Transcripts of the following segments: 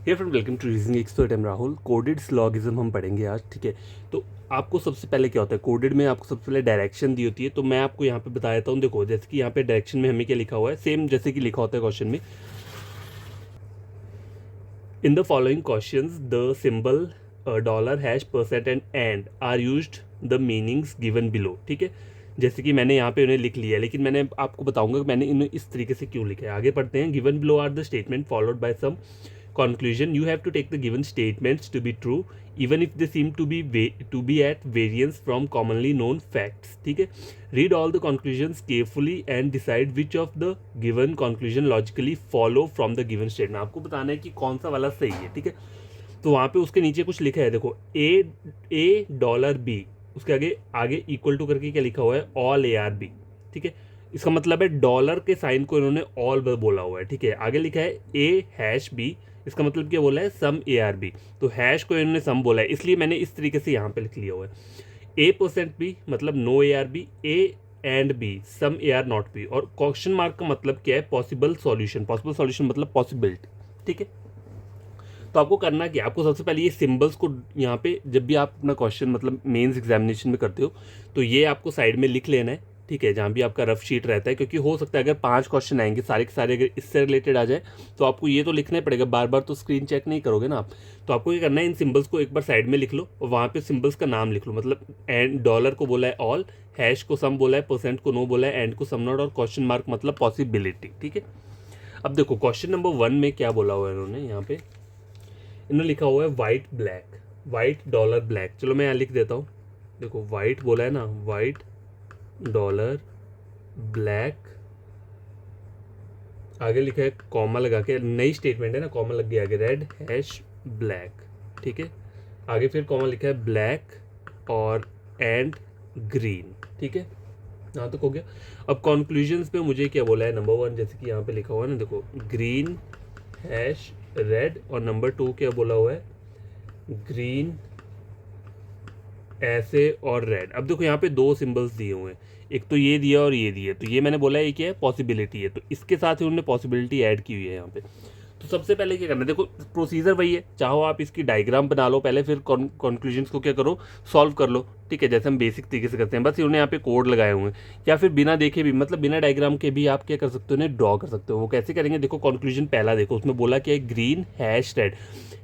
Hey friend, welcome to reasoning expert. Am Rahul. Coded syllogism हम पढ़ेंगे आज, ठीक है। तो आपको सबसे पहले क्या होता है, कोडेड में आपको सबसे पहले डायरेक्शन दी होती है। तो मैं आपको यहाँ पे बता देता हूँ। देखो, जैसे कि यहाँ पे डायरेक्शन में हमें क्या लिखा हुआ है, सेम जैसे कि लिखा होता है क्वेश्चन में। In the following questions the symbol dollar hash percent and are used the meanings given below, ठीक है। जैसे कि मैंने यहाँ पे उन्हें लिख लिया है, लेकिन मैंने आपको बताऊंगा कि मैंने इन्हें इस तरीके से क्यों लिखा है। आगे पढ़ते हैं। Given below are the statement followed by some conclusion. You have to take the given statements to be true even if they seem to be at variance from commonly known facts, ठीक है। read all the conclusions carefully and decide which of the given conclusion logically follow from the given statement। आपको बताना है कि कौन सा वाला सही है, ठीक है। तो वहाँ पे उसके नीचे कुछ लिखा है, देखो ए डॉलर बी, उसके आगे आगे इक्वल टू करके क्या लिखा हुआ है, ऑल ए आर बी, ठीक है। इसका मतलब है डॉलर के साइन को इन्होंने ऑल बोला हुआ है, ठीक है। आगे लिखा है ए हैश बी, इसका मतलब क्या बोला है, सम ए आर बी। तो हैश को इन्होंने सम बोला है, इसलिए मैंने इस तरीके से यहाँ पे लिख लिया हुआ है। ए परसेंट बी मतलब no a are b, a and b some a are not b. और क्वेश्चन मार्क का मतलब क्या है, पॉसिबल सॉल्यूशन। पॉसिबल सॉल्यूशन मतलब पॉसिबिलिटी, ठीक है। तो आपको करना क्या, आपको सबसे पहले ये सिंबल्स को यहाँ पे जब भी आप अपना क्वेश्चन मतलब मेंस एग्जामिनेशन में करते हो तो ये आपको साइड में लिख लेना है, ठीक है, जहाँ भी आपका रफ शीट रहता है। क्योंकि हो सकता है अगर 5 क्वेश्चन आएंगे सारे के सारे अगर इससे रिलेटेड आ जाए तो आपको ये तो लिखना ही पड़ेगा, बार बार तो स्क्रीन चेक नहीं करोगे ना आप। तो आपको ये करना है, इन सिंबल्स को एक बार साइड में लिख लो और वहाँ पे सिंबल्स का नाम लिख लो। मतलब एंड डॉलर को बोला है ऑल, हैश को सम बोला है, परसेंट को नो बोला है, एंड को सम नॉट, और क्वेश्चन मार्क मतलब पॉसिबिलिटी, ठीक है। अब देखो क्वेश्चन नंबर 1 में क्या बोला हुआ है इन्होंने, यहाँ पे इन्होंने लिखा हुआ है white black, white dollar black. चलो मैं यहाँ लिख देता हूँ। देखो वाइट बोला है ना, वाइट डॉलर ब्लैक, आगे लिखा है कॉमा लगा के, नई स्टेटमेंट है ना, कॉमा लग गया आगे, रेड हैश ब्लैक, ठीक है। आगे फिर कॉमा लिखा है ब्लैक और एंड ग्रीन, ठीक है। यहाँ तक हो गया। अब कॉन्क्लूजन्स पे मुझे क्या बोला है, नंबर 1 जैसे कि यहाँ पे लिखा हुआ है ना, देखो ग्रीन हैश रेड, और नंबर 2 क्या बोला हुआ है, ग्रीन ऐसे और रेड। अब देखो यहाँ पे 2 सिंबल्स दिए हुए हैं, एक तो ये दिया और ये दिया। तो ये मैंने बोला है क्या है, पॉसिबिलिटी है, तो इसके साथ ही उन्होंने पॉसिबिलिटी ऐड की हुई है यहाँ पे। तो सबसे पहले क्या करना है, देखो प्रोसीजर वही है, चाहो आप इसकी डायग्राम बना लो पहले, फिर कॉन्क्लूजन्स को क्या करो, सॉल्व कर लो, ठीक है, जैसे हम बेसिक तरीके से करते हैं। बस इन्होंने यहाँ पे कोड लगाए हुए हैं, या फिर बिना देखे भी, मतलब बिना डायग्राम के भी आप क्या कर सकते हो, उन्हें ड्रॉ कर सकते हो। वो कैसे करेंगे, देखो कॉन्क्लूजन पहला देखो, उसमें बोला क्या है, ग्रीन हैश रेड।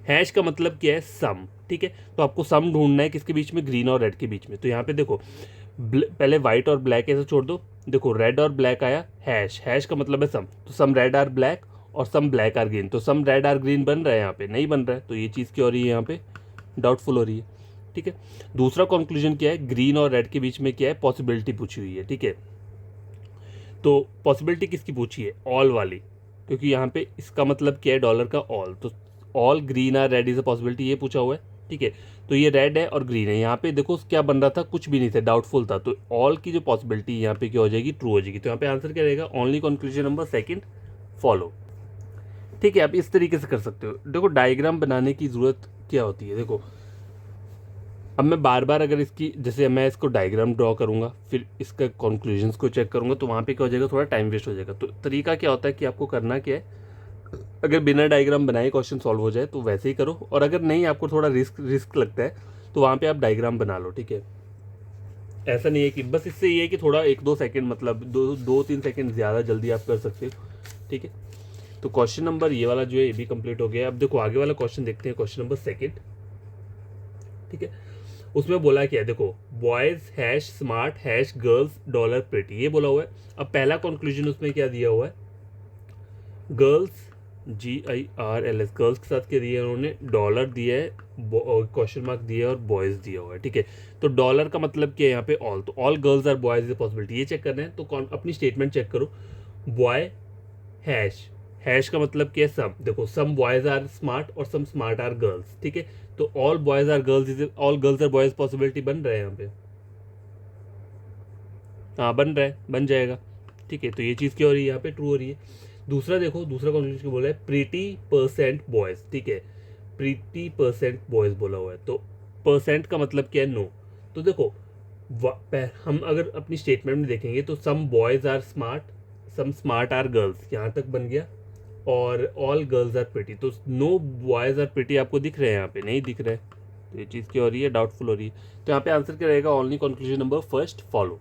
हैश का मतलब क्या है, सम, ठीक है। तो आपको सम ढूंढना है किसके बीच में, ग्रीन और रेड के बीच में। तो यहाँ पे देखो पहले वाइट और ब्लैक ऐसे छोड़ दो, देखो रेड और ब्लैक आया, हैश, हैश का मतलब है सम, तो सम रेड आर ब्लैक और सम ब्लैक आर ग्रीन। तो सम रेड आर ग्रीन बन रहा है, यहाँ पे नहीं बन रहा है, तो ये चीज़ क्या हो रही है, यहाँ पे डाउटफुल हो रही है, ठीक है। दूसरा कंक्लूजन क्या है, ग्रीन और रेड के बीच में क्या है, पॉसिबिलिटी पूछी हुई है, ठीक है। तो पॉसिबिलिटी किसकी पूछी है, ऑल वाली, क्योंकि यहाँ पे इसका मतलब क्या है, डॉलर का ऑल। तो all green are red is a possibility, ये पूछा हुआ है, ठीक है। तो ये रेड है और ग्रीन है। यहाँ पे देखो क्या बन रहा था, कुछ भी नहीं था, डाउटफुल था। तो ऑल की जो पॉसिबिलिटी यहाँ पे क्या हो जाएगी, ट्रू हो जाएगी। तो यहाँ पे आंसर क्या रहेगा, ओनली कंक्लूजन नंबर 2 फॉलो, ठीक है। आप इस तरीके से कर सकते हो। देखो डायग्राम बनाने की ज़रूरत क्या होती है, देखो अब मैं बार बार अगर इसकी, जैसे मैं इसको डायग्राम ड्रॉ करूँगा फिर इसका कंक्लूजन्स को चेक करूँगा, तो वहाँ पे क्या हो जाएगा, थोड़ा टाइम वेस्ट हो जाएगा। तो तरीका क्या होता है कि आपको करना क्या है, अगर बिना डायग्राम बनाए क्वेश्चन सॉल्व हो जाए तो वैसे ही करो, और अगर नहीं, आपको थोड़ा रिस्क लगता है तो वहाँ पे आप डायग्राम बना लो, ठीक है। ऐसा नहीं है कि बस, इससे ये है कि थोड़ा 1-2 सेकंड, मतलब 2-3 सेकंड ज़्यादा जल्दी आप कर सकते हो, ठीक है। तो क्वेश्चन नंबर ये वाला जो है ये भी कंप्लीट हो गया। अब देखो आगे वाला क्वेश्चन देखते हैं, क्वेश्चन नंबर 2, ठीक है। उसमें बोला क्या है, देखो boys hash smart hash girls dollar pretty, ये बोला हुआ है। अब पहला कंक्लूजन उसमें क्या दिया हुआ है, गर्ल्स GIRLS, गर्ल्स के साथ क्या दिया है उन्होंने, डॉलर दिया है, क्वेश्चन मार्क दिया है, और बॉयज़ दिया हुआ है, ठीक है। तो डॉलर का मतलब क्या है यहाँ पे, ऑल। तो all girls are boys is possibility, ये चेक करना है। तो अपनी स्टेटमेंट चेक करो, बॉय हैश, हैश का मतलब क्या है, सम। देखो सम बॉयज आर स्मार्ट और सम स्मार्ट आर गर्ल्स, ठीक है। तो all boys are girls is, all girls are boys possibility बन रहा है यहाँ पे, हाँ बन रहा है, बन जाएगा, ठीक है। तो ये चीज़ क्या हो रही है, यहाँ पे ट्रू हो रही है। दूसरा देखो, दूसरा कॉन्क्लूजन क्या बोला है, प्रीटी परसेंट बॉयज, ठीक है, प्रीटी परसेंट बॉयज बोला हुआ है। तो परसेंट का मतलब क्या है, नो। तो देखो हम अगर अपनी स्टेटमेंट में देखेंगे तो some boys are smart, some smart are girls, यहाँ तक बन गया, और ऑल गर्ल्स आर प्रिटी, तो नो बॉयज़ आर प्रिटी आपको दिख रहे हैं यहाँ पे, नहीं दिख रहा है, तो ये चीज़ क्या हो रही है, डाउटफुल हो रही है। तो यहाँ पे आंसर क्या रहेगा, only conclusion number first follow.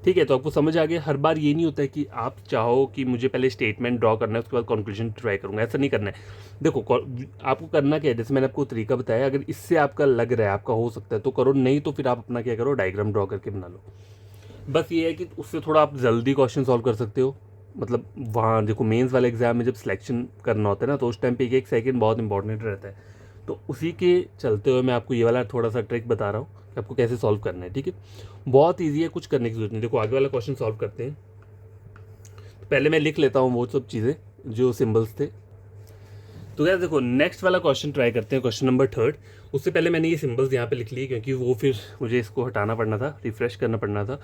ठीक है, तो आपको समझ आ गया। हर बार ये नहीं होता है कि आप चाहो कि मुझे पहले स्टेटमेंट ड्रॉ करना है उसके बाद कंक्लूजन ट्राई करूँगा, ऐसा नहीं करना है। देखो आपको करना क्या है, जैसे मैंने आपको तरीका बताया, अगर इससे आपका लग रहा है आपका हो सकता है तो करो, नहीं तो फिर आप अपना क्या करो, डायग्राम ड्रॉ करके बना लो। बस ये है कि उससे थोड़ा आप जल्दी क्वेश्चन सॉल्व कर सकते हो। मतलब वहाँ देखो मेंस वाले एग्जाम में जब सिलेक्शन करना होता है ना, तो उस टाइम पे एक सेकंड बहुत इंपॉर्टेंट रहता है। तो उसी के चलते हुए मैं आपको ये वाला थोड़ा सा ट्रिक बता रहा हूँ कि आपको कैसे सॉल्व करना है। ठीक है, बहुत ईजी है, कुछ करने की जरूरत नहीं। देखो आगे वाला क्वेश्चन सॉल्व करते हैं। तो पहले मैं लिख लेता हूँ वो सब चीज़ें जो सिम्बल्स थे। तो यार देखो नेक्स्ट वाला क्वेश्चन ट्राई करते हैं, क्वेश्चन नंबर 3। उससे पहले मैंने ये सिम्बल्स यहाँ पे लिख लिए क्योंकि वो फिर मुझे इसको हटाना पड़ना था, रिफ्रेश करना पड़ना था।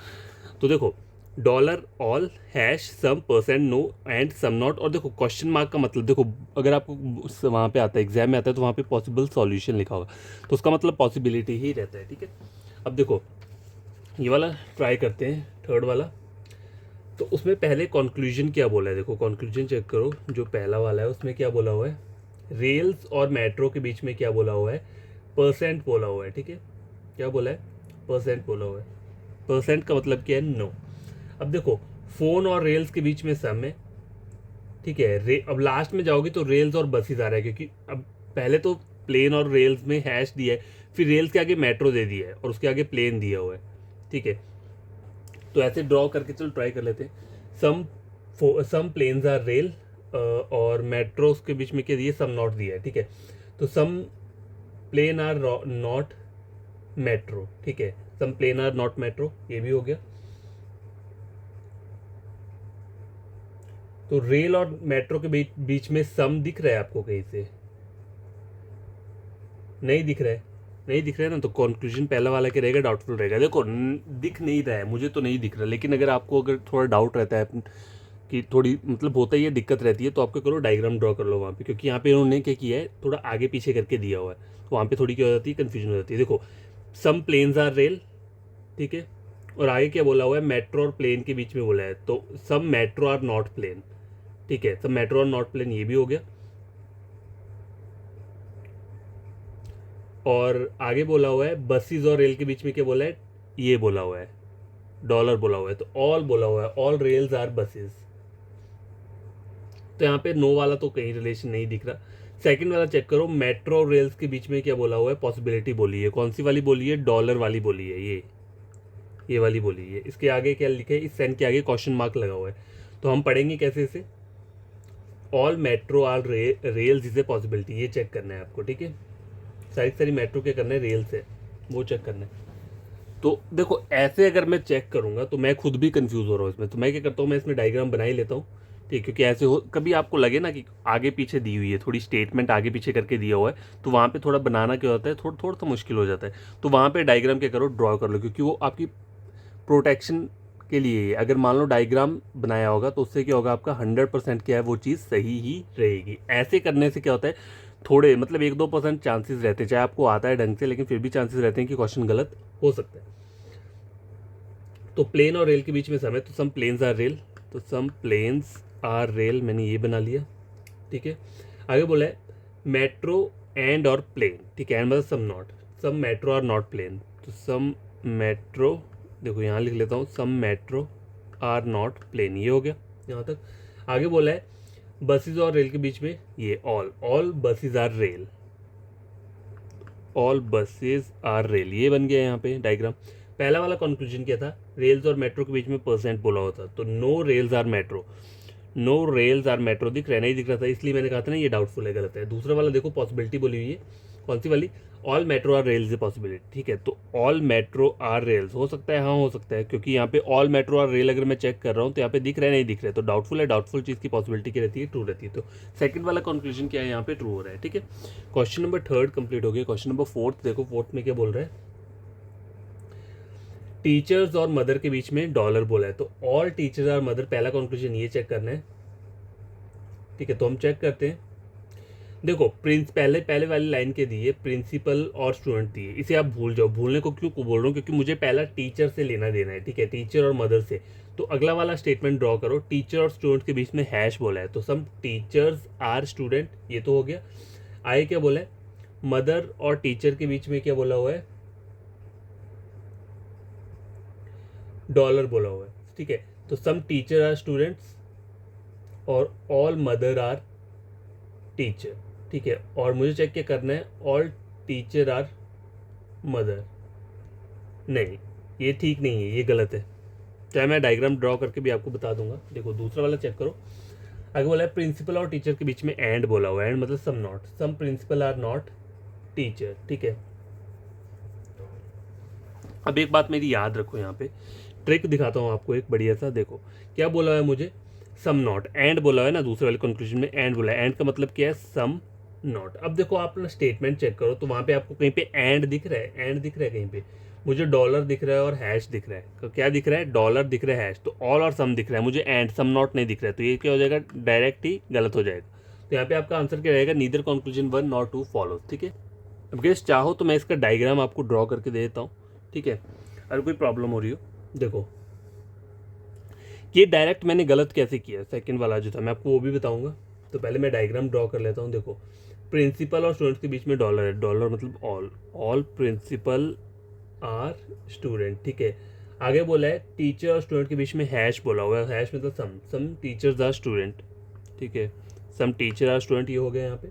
तो देखो dollar all hash some percent no and some not, और देखो क्वेश्चन मार्क का मतलब, देखो अगर आपको वहाँ पे आता है एग्जाम में आता है तो वहाँ पे पॉसिबल सॉल्यूशन लिखा होगा, तो उसका मतलब पॉसिबिलिटी ही रहता है। ठीक है, अब देखो ये वाला ट्राई करते हैं, थर्ड वाला। तो उसमें पहले कंक्लूजन क्या बोला है, देखो कंक्लूजन चेक करो, जो पहला वाला है उसमें क्या बोला हुआ है, रेल्स और मेट्रो के बीच में क्या बोला हुआ है, परसेंट बोला हुआ है। ठीक है, क्या बोला है, परसेंट बोला हुआ है। परसेंट का मतलब क्या है, नो। अब देखो फोन और रेल्स के बीच में सम है। ठीक है, अब लास्ट में जाओगे तो रेल्स और बसेस आ रहा है, क्योंकि अब पहले तो प्लेन और रेल्स में हैश दिया है, फिर रेल्स के आगे मेट्रो दे दिया है और उसके आगे प्लेन दिया हुआ है। ठीक है, तो ऐसे ड्रॉ करके चलो ट्राई कर लेते हैं। सम प्लेन्स आर रेल, और मेट्रो के बीच में क्या दिया, सम नॉट दिया है। ठीक है, तो सम प्लेन आर नॉट मेट्रो। ठीक है, सम प्लेन आर नॉट मेट्रो, ये भी हो गया। तो रेल और मेट्रो के बीच में सम दिख रहा है आपको कहीं से, नहीं दिख रहा है, नहीं दिख रहा है ना, तो कंक्लूजन पहला वाला क्या रहेगा, डाउटफुल रहेगा। देखो दिख नहीं रहा है, मुझे तो नहीं दिख रहा, लेकिन अगर आपको अगर थोड़ा डाउट रहता है कि थोड़ी मतलब होता ही है, दिक्कत रहती है, तो आपको करो डायग्राम ड्रॉ कर लो वहाँ पे, क्योंकि यहाँ पे इन्होंने क्या किया है, थोड़ा आगे पीछे करके दिया हुआ है, तो वहाँ पे थोड़ी क्या हो जाती है, कन्फ्यूजन हो जाती है। देखो सम प्लेन्स आर रेल, ठीक है, और आगे क्या बोला हुआ है, मेट्रो और प्लेन के बीच में बोला है, तो some metro are not plane. ठीक है, सम मेट्रो और नॉट प्लेन, ये भी हो गया। और आगे बोला हुआ है बसेस और रेल के बीच में क्या बोला है, ये बोला हुआ है, डॉलर बोला हुआ है, तो ऑल बोला हुआ है, ऑल रेल्स आर बसेस। तो यहाँ पे नो वाला तो कहीं रिलेशन नहीं दिख रहा। सेकंड वाला चेक करो, मेट्रो और रेल्स के बीच में क्या बोला हुआ है, पॉसिबिलिटी बोली है, कौन सी वाली बोली है, डॉलर वाली बोली है, ये वाली बोली है। इसके आगे क्या लिखे है, इस सेंट के आगे क्वेश्चन मार्क लगा हुआ है, तो हम पढ़ेंगे कैसे इसे, all metro are rails is a possibility, ये चेक करना है आपको। ठीक है, सारी सारी मेट्रो क्या करना है, रेल्स है, वो चेक करना है। तो देखो ऐसे अगर मैं चेक करूंगा तो मैं खुद भी कंफ्यूज हो रहा हूँ इसमें, तो मैं क्या करता हूँ, मैं इसमें डायग्राम बना ही लेता हूँ। ठीक, क्योंकि ऐसे हो कभी आपको लगे ना कि आगे पीछे दी हुई है, थोड़ी स्टेटमेंट आगे पीछे करके दिया हुआ है, तो वहाँ पे थोड़ा बनाना क्या होता है, थोड़ा थोड़ा सा मुश्किल हो जाता है। तो वहाँ पे डायग्राम क्या करो, ड्रॉ कर लो, क्योंकि वो आपकी प्रोटेक्शन के लिए है। अगर मान लो डायग्राम बनाया होगा तो उससे क्या होगा, आपका 100% क्या है, वो चीज़ सही ही रहेगी। ऐसे करने से क्या होता है, थोड़े मतलब 1-2% चांसेस रहते हैं, चाहे आपको आता है ढंग से, लेकिन फिर भी चांसेस रहते हैं कि क्वेश्चन गलत हो सकता है। तो प्लेन और रेल के बीच में सम है, तो सम प्लेन्स आर रेल, तो सम प्लेन्स आर रेल, मैंने ये बना लिया। ठीक है, आगे बोला है मेट्रो एंड और प्लेन। ठीक है, एंड मतलब some not, some metro are not plane, तो सम मेट्रो, देखो यहाँ लिख लेता हूँ, some metro are not plane, ये हो गया यहाँ तक। आगे बोला है बसेस और रेल के बीच में ये all buses are rail, all buses are rail, ये बन गया यहाँ पे डायग्राम। पहला वाला कंक्लूजन क्या था, रेल्स और मेट्रो के बीच में परसेंट बोला हुआ था, तो no rails are metro, no rails are metro दिख रहा है, नहीं दिख रहा था, इसलिए मैंने कहा था ना ये डाउटफुल है, गलत है। दूसरा वाला देखो पॉसिबिलिटी बोली हुई है, कौन सी वाली, all metro are rails possibility. ठीक है, तो ऑल मेट्रो आर रेल्स हो सकता है, हाँ हो सकता है, क्योंकि यहाँ पे ऑल मेट्रो आर रेल अगर मैं चेक कर रहा हूँ तो यहाँ पे दिख रहा है, नहीं दिख रहा है, तो डाउटफुल है। डाउटफुल चीज़ की पॉसिबिलिटी क्या रहती है, ट्रू रहती है। तो सेकंड वाला कंक्लूजन क्या है, यहाँ पे ट्रू हो रहा है। ठीक है, क्वेश्चन नंबर 3 कंप्लीट हो गया। क्वेश्चन नंबर 4 देखो, 4 में क्या बोल रहा है, टीचर्स और मदर के बीच में डॉलर बोला है, तो ऑल टीचर्स और मदर, पहला कंक्लूजन ये चेक करना है। ठीक है, तो हम चेक करते हैं। देखो पहले पहले वाली लाइन के दिए प्रिंसिपल और स्टूडेंट दिए, इसे आप भूल जाओ। भूलने को क्यों बोल रहा हूँ, क्योंकि मुझे पहला टीचर से लेना देना है, ठीक है, टीचर और मदर से। तो अगला वाला स्टेटमेंट ड्रॉ करो, टीचर और स्टूडेंट के बीच में हैश बोला है, तो सम टीचर्स आर स्टूडेंट, ये तो हो गया। आगे क्या बोला है, मदर और टीचर के बीच में क्या बोला हुआ है, डॉलर बोला हुआ है, ठीक है। तो सम टीचर आर स्टूडेंट्स और ऑल मदर आर टीचर, ठीक है। और मुझे चेक क्या करना है, ऑल टीचर आर मदर, नहीं ये ठीक नहीं है, ये गलत है। चाहे मैं डायग्राम ड्रॉ करके भी आपको बता दूंगा। देखो दूसरा वाला चेक करो, आगे बोला है प्रिंसिपल और टीचर के बीच में एंड बोला हुआ है, एंड मतलब some not, some principal are not teacher, ठीक है। अब एक बात मेरी याद रखो, यहाँ पे ट्रिक दिखाता हूँ आपको एक बढ़िया सा। देखो क्या बोला है मुझे, सम नॉट, एंड बोला है ना, दूसरे वाले कंक्लूजन में एंड बोला है, एंड का मतलब क्या है, सम नॉट। अब देखो आप ना स्टेटमेंट चेक करो, तो वहाँ पे आपको कहीं पे एंड दिख रहा है, एंड दिख रहा है कहीं पे, मुझे डॉलर दिख रहा है और हैश दिख रहा है। तो क्या दिख रहा है, डॉलर दिख रहा है, हैश, तो ऑल और सम दिख रहा है, मुझे एंड सम नॉट नहीं दिख रहा है, तो ये क्या हो जाएगा, डायरेक्ट ही गलत हो जाएगा। तो यहाँ पे आपका आंसर क्या रहेगा, नीदर कंक्लूजन 1 नॉर 2 फॉलोज, ठीक है। अब गेस चाहो तो मैं इसका डायग्राम आपको ड्रॉ करके दे देता हूँ, ठीक है, अगर कोई प्रॉब्लम हो रही हो। देखो ये डायरेक्ट मैंने गलत कैसे किया, सेकंड वाला जो था मैं आपको वो भी बताऊंगा। तो पहले मैं डायग्राम ड्रॉ कर लेता हूँ। देखो प्रिंसिपल और स्टूडेंट्स के बीच में डॉलर है, डॉलर मतलब all, all principal are student, ठीक है। आगे बोला है टीचर और स्टूडेंट के बीच में हैश बोला हुआ है, हैश मतलब सम टीचर्स आर स्टूडेंट, ठीक है, सम टीचर आर स्टूडेंट, ये हो गया यहाँ पे।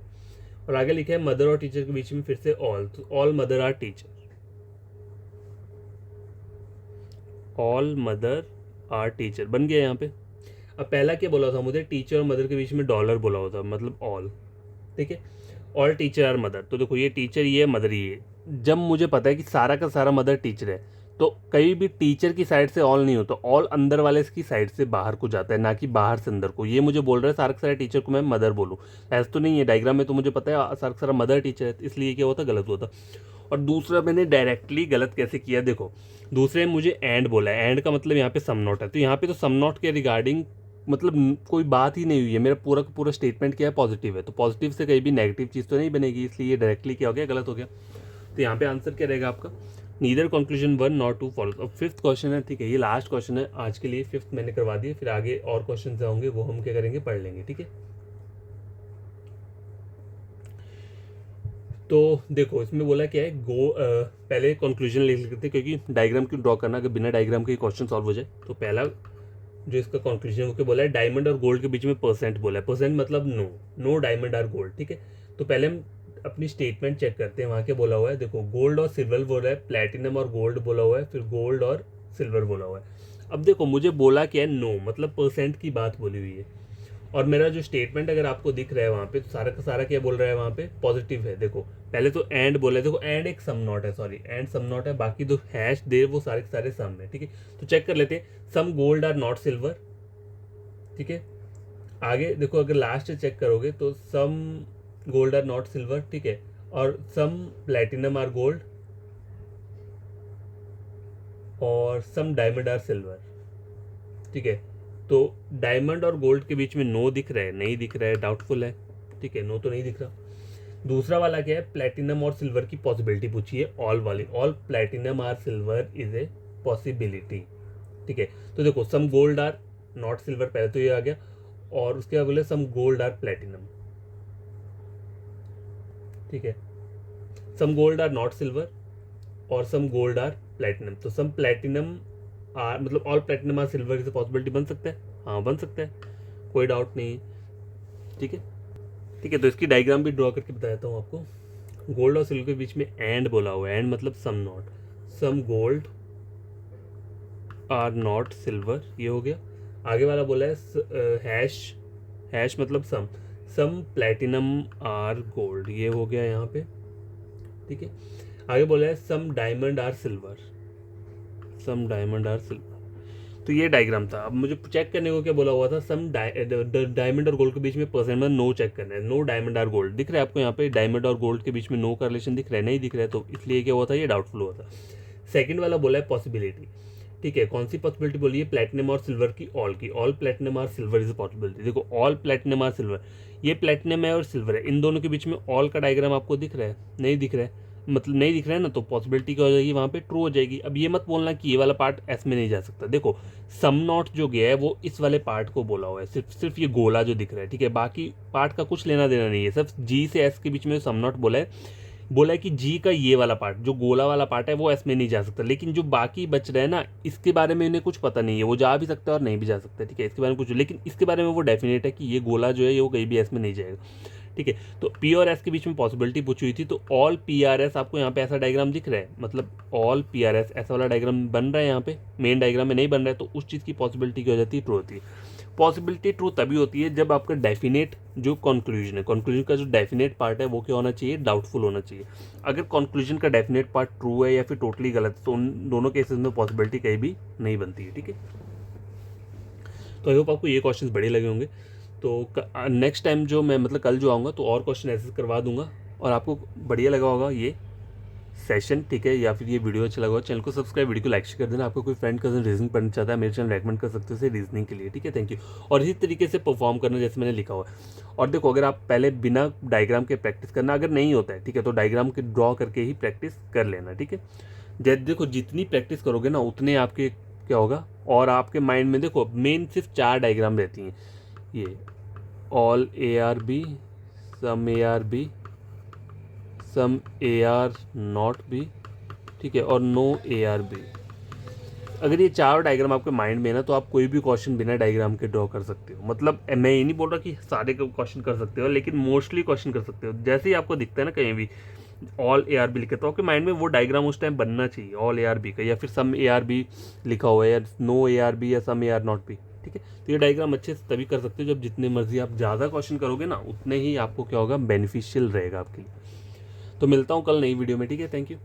और आगे लिखा है मदर और टीचर के बीच में फिर से ऑल, तो all mother are teacher, all mother are teacher बन गया यहाँ पे। अब पहला क्या बोला था मुझे, टीचर और मदर के बीच में डॉलर बोला हुआ था, मतलब ऑल, ठीक है, ऑल टीचर आर मदर। तो देखो ये टीचर ये है, मदर ये है। जब मुझे पता है कि सारा का सारा मदर टीचर है, तो कहीं भी टीचर की साइड से ऑल नहीं होता, ऑल अंदर वाले की साइड से बाहर को जाता है, ना कि बाहर से अंदर को। ये मुझे बोल रहा है सारा का सारा टीचर को मैं मदर बोलूँ, ऐसा तो नहीं है, डायग्राम में तो मुझे पता है सारा का सारा मदर टीचर है, इसलिए क्या होता, गलत होता। और दूसरा मैंने डायरेक्टली गलत कैसे किया, देखो दूसरे में मुझे एंड बोला है, एंड का मतलब यहाँ पे सम नॉट है, तो यहाँ पे तो सम नॉट के रिगार्डिंग मतलब कोई बात ही नहीं हुई है, मेरा पूरा का पूरा स्टेटमेंट क्या है, पॉजिटिव है, तो पॉजिटिव से कहीं भी नेगेटिव चीज़ तो नहीं बनेगी, इसलिए ये डायरेक्टली क्या हो गया, गलत हो गया। तो यहाँ पे आंसर क्या रहेगा आपका, नीदर कंक्लूजन 1 नॉट 2 फॉलोज। अब फिफ्थ क्वेश्चन है, ठीक है, ये लास्ट क्वेश्चन है आज के लिए, फिफ्थ मैंने करवा दिया, फिर आगे और क्वेश्चन होंगे वो हम क्या करेंगे, पढ़ लेंगे, ठीक है। तो देखो इसमें बोला क्या है, पहले कंक्लूजन लिख लेते हैं, क्योंकि डायग्राम क्यों ड्रॉ करना, अगर बिना डायग्राम के क्वेश्चन सॉल्व हो जाए। तो पहला जो इसका कंक्लूजन वो क्या बोला है, डायमंड और गोल्ड के बीच में परसेंट बोला है, परसेंट मतलब no, no diamond are gold, ठीक है। तो पहले हम अपनी स्टेटमेंट चेक करते हैं, वहाँ क्या बोला हुआ है। देखो गोल्ड और सिल्वर बोला है, प्लेटिनम और गोल्ड बोला हुआ है, फिर गोल्ड और सिल्वर बोला हुआ है। अब देखो मुझे बोला क्या है, नो मतलब परसेंट की बात बोली हुई है, और मेरा जो स्टेटमेंट अगर आपको दिख रहा है वहाँ पे, तो सारा का सारा क्या बोल रहा है वहाँ पे, पॉजिटिव है। देखो पहले तो एंड बोला है, देखो एंड एक सम नॉट है, सॉरी एंड सम नॉट है, बाकी जो हैश दे वो सारे के सारे सम है, ठीक है। तो चेक कर लेते हैं, some gold are not silver, ठीक है। आगे देखो अगर लास्ट चेक करोगे तो some gold are not silver, ठीक है, और सम प्लेटिनम आर गोल्ड और सम डायमंड आर सिल्वर, ठीक है। तो डायमंड और गोल्ड के बीच में नो दिख रहा है, नहीं दिख रहा है, डाउटफुल है, ठीक है, नो तो नहीं दिख रहा। दूसरा वाला क्या है, प्लेटिनम और सिल्वर की पॉसिबिलिटी पूछी है, ऑल वाली, all platinum are silver is a possibility, ठीक है। तो देखो some gold are not silver, पहले तो ये आ गया, और उसके बाद बोले सम गोल्ड आर प्लेटिनम, ठीक है, some gold are not silver और सम गोल्ड आर प्लेटिनम। तो सम प्लेटिनम आर मतलब ऑल प्लेटिनम आर सिल्वर की पॉसिबिलिटी बन सकता है, हाँ बन सकता है, कोई डाउट नहीं है, ठीक है। ठीक है, तो इसकी डायग्राम भी ड्रॉ करके बता देता हूँ आपको। गोल्ड और सिल्वर के बीच में एंड बोला हुआ है, एंड मतलब some not, some gold are not silver, ये हो गया। आगे वाला बोला है हैश, हैश मतलब सम, सम प्लेटिनम आर गोल्ड, ये हो गया यहाँ पे, ठीक है। आगे बोला है some diamond are silver, some diamond are silver, तो ये डायग्राम था। अब मुझे चेक करने को क्या बोला हुआ था, सम डायमंड और गोल्ड के बीच में परसेंट में नो चेक करना है, नो डायमंड और गोल्ड दिख रहा है आपको यहाँ पे, डायमंड और गोल्ड के बीच में नो का रिलेशन दिख रहा है, नहीं दिख रहा है, तो इसलिए क्या हुआ था, ये डाउटफुल हुआ था। सेकंड वाला बोला है पॉसिबिलिटी, ठीक है, कौन सी पॉसिबिलिटी बोली है? प्लेटिनम और सिल्वर की, ऑल प्लेटिनम और सिल्वर इज पॉसिबिलिटी। देखो ऑल प्लेटिनम और सिल्वर, ये प्लेटिनम है और सिल्वर है, इन दोनों के बीच में ऑल का डायग्राम आपको दिख रहा है? नहीं दिख रहा है, मतलब नहीं दिख रहा है ना, तो पॉसिबिलिटी क्या हो जाएगी वहाँ पे? ट्रू हो जाएगी। अब ये मत बोलना कि ये वाला पार्ट एस में नहीं जा सकता। देखो सम नॉट जो गया है वो इस वाले पार्ट को बोला हुआ है, सिर्फ ये गोला जो दिख रहा है, ठीक है, बाकी पार्ट का कुछ लेना देना नहीं है। सिर्फ जी से एस के बीच में सम नॉट बोला है कि जी का ये वाला पार्ट, जो गोला वाला पार्ट है, वो एस में नहीं जा सकता। लेकिन जो बाकी बच रहे हैं ना, इसके बारे में इन्हें कुछ पता नहीं है, वो जा भी सकता है और नहीं भी जा सकता, ठीक है, इसके बारे में कुछ, लेकिन इसके बारे में वो डेफिनेट है कि ये गोला जो है वो कहीं भी एस में नहीं जाएगा, ठीक है। तो पी और एस के बीच में पॉसिबिलिटी पूछी हुई थी, तो ऑल पी आर एस आपको यहाँ पे ऐसा डायग्राम दिख रहा है, मतलब ऑल पी आर एस ऐसा वाला डायग्राम बन रहा है यहाँ पे, मेन डायग्राम में नहीं बन रहा है, तो उस चीज़ की पॉसिबिलिटी क्या हो जाती है? ट्रू होती है। पॉसिबिलिटी ट्रू तभी होती है जब आपका डेफिनेट जो कंक्लूजन है, कंक्लूजन का जो डेफिनेट पार्ट है वो क्या होना चाहिए? डाउटफुल होना चाहिए। अगर कंक्लूजन का डेफिनेट पार्ट ट्रू है या फिर टोटली गलत है, तो उन दोनों केसेस में पॉसिबिलिटी कहीं भी नहीं बनती है, ठीक है। तो आई होप आपको ये क्वेश्चंस बड़े लगे होंगे। तो नेक्स्ट टाइम जो मैं मतलब कल जो आऊँगा तो और क्वेश्चन ऐसे करवा दूंगा, और आपको बढ़िया लगा होगा ये सेशन, ठीक है, या फिर ये वीडियो अच्छा लगा हो, चैनल को सब्सक्राइब, वीडियो को लाइक कर देना। आपको कोई फ्रेंड कजन रीजनिंग पढ़ना चाहता है, मेरे चैनल रेकमेंड कर सकते हो उसे रीजनिंग के लिए, ठीक है। Thank you. और इसी तरीके से परफॉर्म करना जैसे मैंने लिखा हुआ है। और देखो अगर आप पहले बिना डायग्राम के प्रैक्टिस करना, अगर नहीं होता है, ठीक है, तो डायग्राम के ड्रॉ करके ही प्रैक्टिस कर लेना, ठीक है। देखो जितनी प्रैक्टिस करोगे ना उतने आपके क्या होगा, और आपके माइंड में देखो मेन सिर्फ 4 डायग्राम रहती हैं, ये all a are b, some a are b, some a are not b, ठीक है, और नो ए आर बी। अगर ये 4 डायग्राम आपके माइंड में है ना, तो आप कोई भी क्वेश्चन बिना डायग्राम के ड्रॉ कर सकते हो। मतलब मैं ये नहीं बोल रहा कि सारे क्वेश्चन कर सकते हो, लेकिन मोस्टली क्वेश्चन कर सकते हो। जैसे ही आपको दिखता है ना कहीं भी ऑल ए आर बी लिखा, तो आपके माइंड में वो डायग्राम उस टाइम बनना चाहिए, ऑल ए आर बी का, या फिर सम ए आर बी लिखा हुआ है, या नो ए आर बी, या सम ए आर नॉट बी, ठीक है। तो ये डायग्राम अच्छे से तभी कर सकते हो जब जितने मर्जी आप ज़्यादा क्वेश्चन करोगे ना, उतने ही आपको क्या होगा? बेनिफिशियल रहेगा आपके लिए। तो मिलता हूँ कल नई वीडियो में, ठीक है। Thank you.